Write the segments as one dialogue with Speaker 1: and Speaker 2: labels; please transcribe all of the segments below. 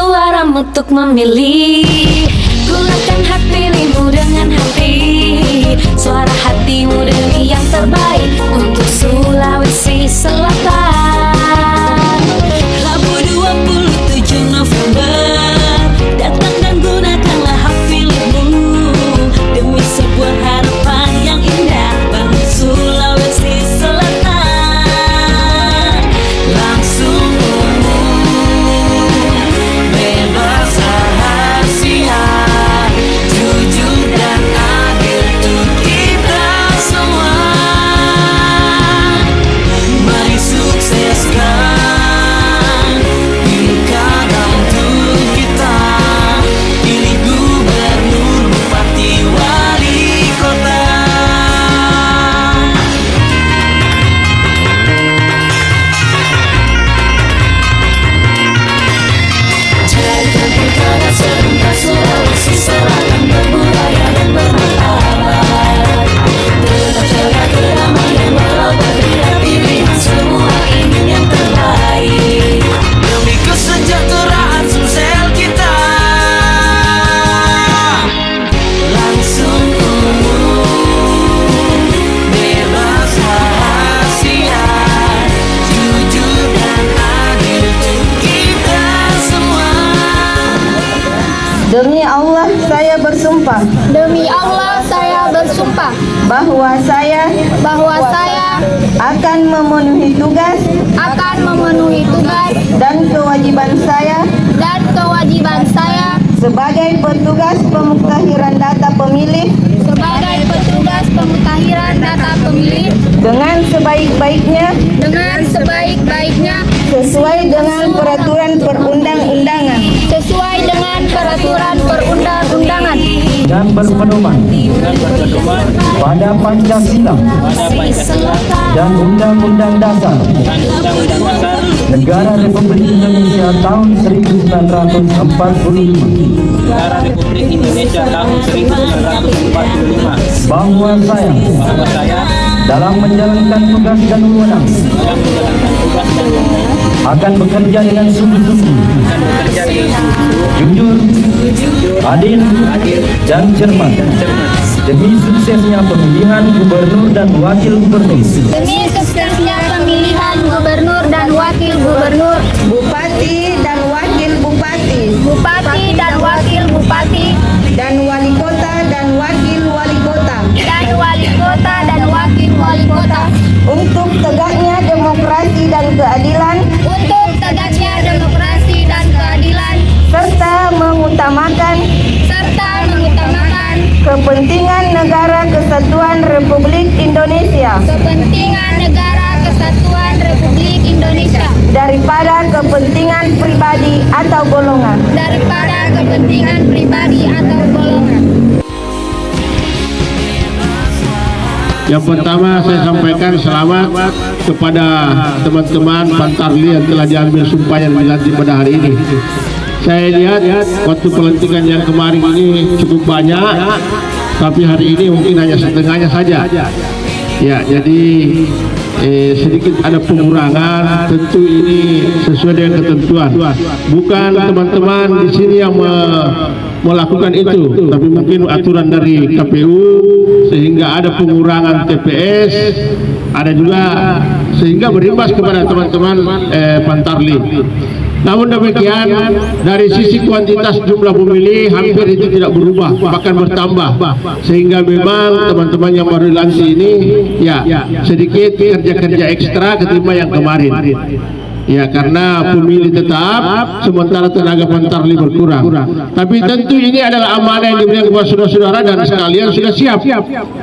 Speaker 1: suara untuk memilih. Gunakan hak pilihmu dengan hati, suara hatimu demi yang terbaik untuk Sulawesi Selatan. Rabu 27 November, datang dan gunakanlah hak pilihmu demi sebuah harapan yang indah bagi Sulawesi Selatan. Langsung umum, bebas rahasia, jujur dan adil untuk kita semua. Mari sukseskan pilkada untuk kita, pilih gubernur, bupati, wali kota. Jadikan pilkada serentak Sulawesi Selatan berbudaya dan bermartabat. Tetap jaga kedamaian walau berbeda pilihan, semua ingin yang terbaik demi kesejahteraan sosial kita. Langsung umum, bebas rahasia, jujur dan adil untuk kita semua.
Speaker 2: Demi Allah saya bersumpah
Speaker 3: Demi Allah saya bersumpah
Speaker 2: bahwa saya akan memenuhi tugas dan kewajiban saya sebagai petugas pemutahiran data pemilih dengan sebaik-baiknya sesuai dengan peraturan perundang-undangan
Speaker 4: dan berpedoman pada Pancasila dan Undang-Undang Dasar Negara Republik Indonesia tahun 1945 bahwa saya dalam menjalankan tugas dan wewenang akan bekerja dengan sungguh-sungguh, jujur, adil, dan cermat demi suksesnya pemilihan gubernur dan wakil gubernur,
Speaker 2: bupati dan wakil bupati dan wali kota dan wakil wali kota untuk tegaknya demokrasi dan keadilan serta mengutamakan kepentingan negara kesatuan Republik Indonesia daripada kepentingan pribadi atau golongan.
Speaker 5: Yang pertama saya sampaikan selamat kepada teman-teman Pantarli yang telah diambil sumpah yang dilantik pada hari ini. Saya lihat waktu pelantikan yang kemarin ini cukup banyak, tapi hari ini mungkin hanya setengahnya saja. Ya, jadi sedikit ada pengurangan. Tentu ini sesuai dengan ketentuan. Bukan teman-teman di sini yang melakukan itu, tapi mungkin aturan dari KPU sehingga ada pengurangan TPS, ada juga sehingga berimbas kepada teman-teman Pantarli. Namun demikian, dari sisi kuantitas jumlah pemilih hampir itu tidak berubah, bahkan bertambah, sehingga memang teman-teman yang baru dilantik ini ya sedikit kerja-kerja ekstra ketimbang yang kemarin. Ya, karena pemilih tetap, sementara tenaga Pantarli berkurang. Tapi tentu ini adalah amanah yang diberikan kepada saudara-saudara dan sekalian sudah siap.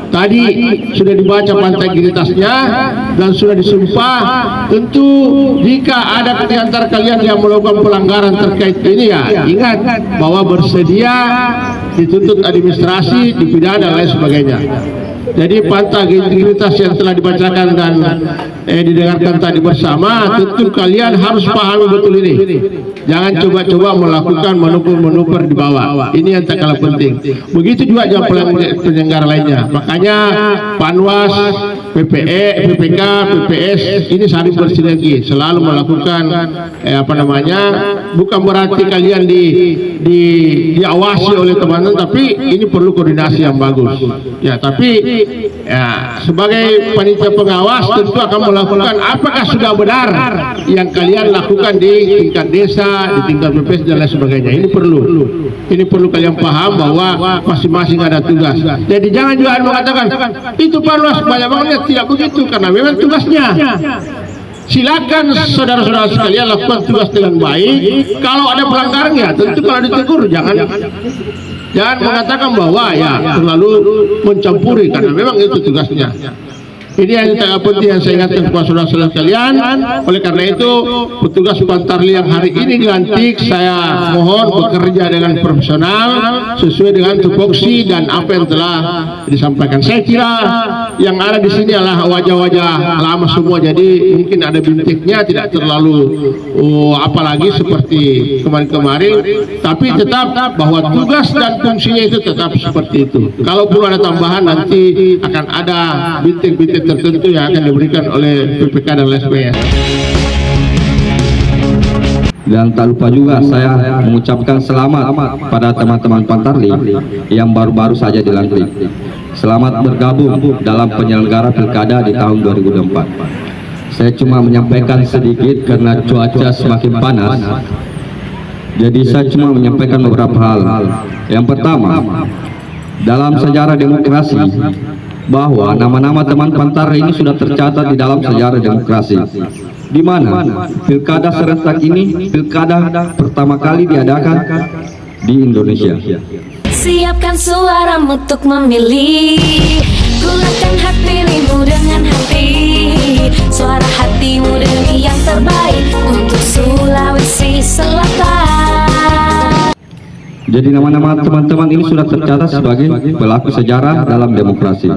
Speaker 5: Tadi sudah dibaca integritasnya dan sudah disumpah. Tentu jika ada di antara kalian yang melakukan pelanggaran terkait ini, ya ingat bahwa bersedia dituntut administrasi, dipidana dan lain sebagainya. Jadi pantang integritas yang telah dibacakan dan didengarkan tadi bersama, tentu kalian harus pahami betul ini. Jangan coba-coba melakukan manuver-manuver di bawah. Ini yang tak kalah penting. Begitu juga penyelenggara lainnya. Makanya Panwas PPE, PPK, PPS ini saling bersinergi, selalu melakukan bukan berarti kalian diawasi oleh teman-teman, tapi ini perlu koordinasi yang bagus. Ya, tapi ya, sebagai panitia pengawas tentu akan melakukan apakah sudah benar yang kalian lakukan di tingkat desa, di tingkat PPS dan lain sebagainya. Ini perlu kalian paham bahwa masing-masing ada tugas. Jadi jangan juga mengatakan itu Panwas banyak banget, tidak begitu, karena memang tugasnya. Silakan saudara-saudara sekalian lakukan tugas dengan baik. Kalau ada pelanggaran ya tentu kalau ditegur jangan mengatakan bahwa ya terlalu mencampuri, karena memang itu tugasnya. Ini yang penting yang saya ingatkan kepada saudara-saudara sekalian. Oleh karena itu, petugas Pantarli yang hari ini dilantik, saya mohon bekerja dengan profesional sesuai dengan tupoksi dan apa yang telah disampaikan. Saya kira yang ada di sini adalah wajah-wajah lama semua, jadi mungkin ada bintiknya, tidak terlalu apalagi seperti kemarin-kemarin, tapi tetap bahwa tugas dan fungsinya itu tetap seperti itu. Kalau perlu ada tambahan, nanti akan ada bintik-bintik tertentu yang akan diberikan oleh PPK dan lain sebagainya.
Speaker 4: Dan tak lupa juga saya mengucapkan selamat pada teman-teman Pantarli yang baru-baru saja dilantik. Selamat bergabung dalam penyelenggara pilkada di tahun 2024. Saya cuma menyampaikan sedikit karena cuaca semakin panas. Jadi saya cuma menyampaikan beberapa hal. Yang pertama, dalam sejarah demokrasi, bahwa nama-nama teman Pantarli ini sudah tercatat di dalam sejarah demokrasi, di mana pilkada serentak ini pilkada pertama kali diadakan di Indonesia.
Speaker 1: Siapkan suaramu untuk memilih, gunakan hak pilihmu dengan hati. Suara hatimu demi yang terbaik untuk Sulawesi Selatan.
Speaker 4: Jadi nama-nama teman-teman ini sudah tercatat sebagai pelaku sejarah dalam demokrasi.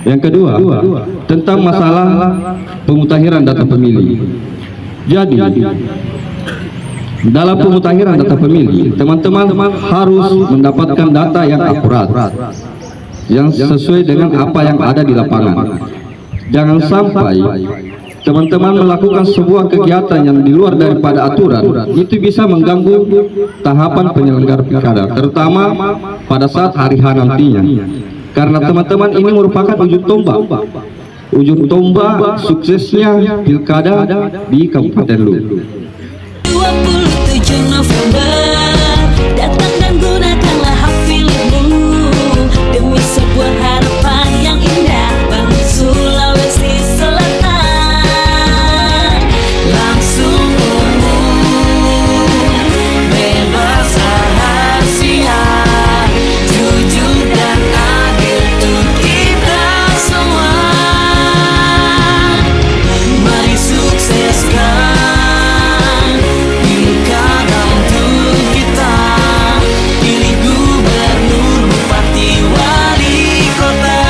Speaker 4: Yang kedua, tentang masalah pemutahiran data pemilih. Jadi dalam pemutahiran data pemilih, teman-teman harus mendapatkan data yang akurat, yang sesuai dengan apa yang ada di lapangan. Jangan sampai teman-teman melakukan sebuah kegiatan yang di luar daripada aturan, itu bisa mengganggu tahapan penyelenggara pilkada, terutama pada saat hari H nantinya. Karena teman-teman ini merupakan ujung tombak suksesnya pilkada di Kabupaten Lu.
Speaker 1: 27 November datang dan gunakanlah hak pilihmu demi sebuah harapan yang indah bagi Sulawesi Selatan. Langsung umum, bebas rahasia, jujur dan adil untuk kita semua. Mari sukseskan pilkada untuk kita, pilih gubernur, bupati, wali kota.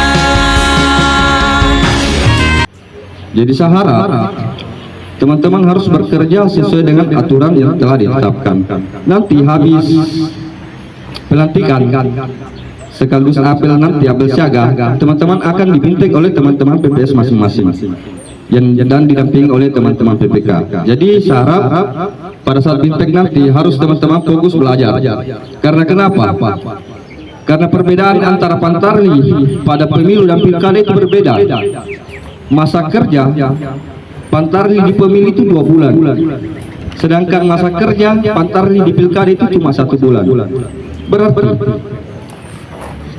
Speaker 4: Jadi saya harap teman-teman harus bekerja sesuai dengan aturan yang telah ditetapkan. Nanti habis pelantikan sekaligus apel siaga, teman-teman akan dibimbing oleh teman-teman PPS masing-masing dan didampingi oleh teman-teman PPK. Jadi saya harap pada saat bimbing nanti harus teman-teman fokus belajar. Karena kenapa? Karena perbedaan antara Pantarli pada pemilu dan pilkada itu berbeda. Masa kerja Pantarli di pemilu itu 2 bulan, sedangkan masa kerja Pantarli di pilkada itu cuma 1 bulan. Berarti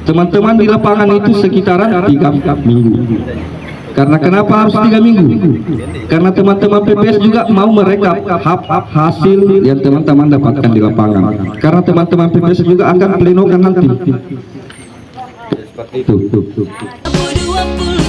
Speaker 4: teman-teman di lapangan itu sekitaran 3 minggu. Karena kenapa harus 3 minggu? Karena teman-teman PPS juga mau merekap hasil yang teman-teman dapatkan di lapangan. Karena teman-teman PPS juga akan plenokan nanti. Seperti itu.
Speaker 1: 20